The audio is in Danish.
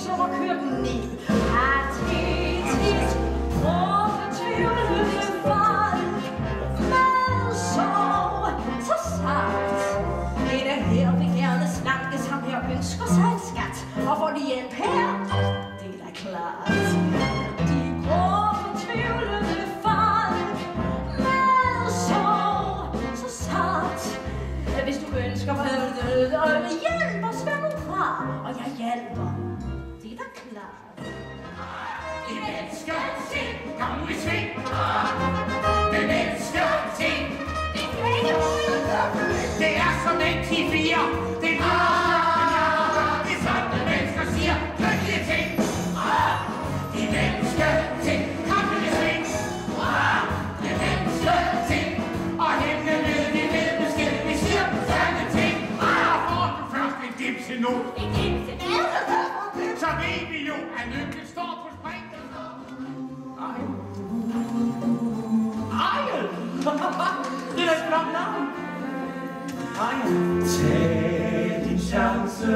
som at køre den ned. Patetisk, overtvivlende folk, med sorg, så sagt. Det er her, vi gerne snakkes, ham her ønsker sig en skat, og får de hjælp her, det er da klart. De grove tvivlende folk, med sorg, så sagt. Hvis du ønsker hjælp os, vær nu fra, og jeg hjælper. Det er da klart. De mennesker ting, kom nu i sving. De mennesker ting. Det er som en T4. Det er det er sådan, at mennesker siger lykkelige ting. De mennesker ting, kom nu i sving. De mennesker ting. Og hende ved de ved besked, vi siger sande ting. Får du først en dipsenot. En dipsenot? Så ved vi jo, at lykken står på spring. Ej. Ej. Det er et flot navn. Ej. Tag din chance.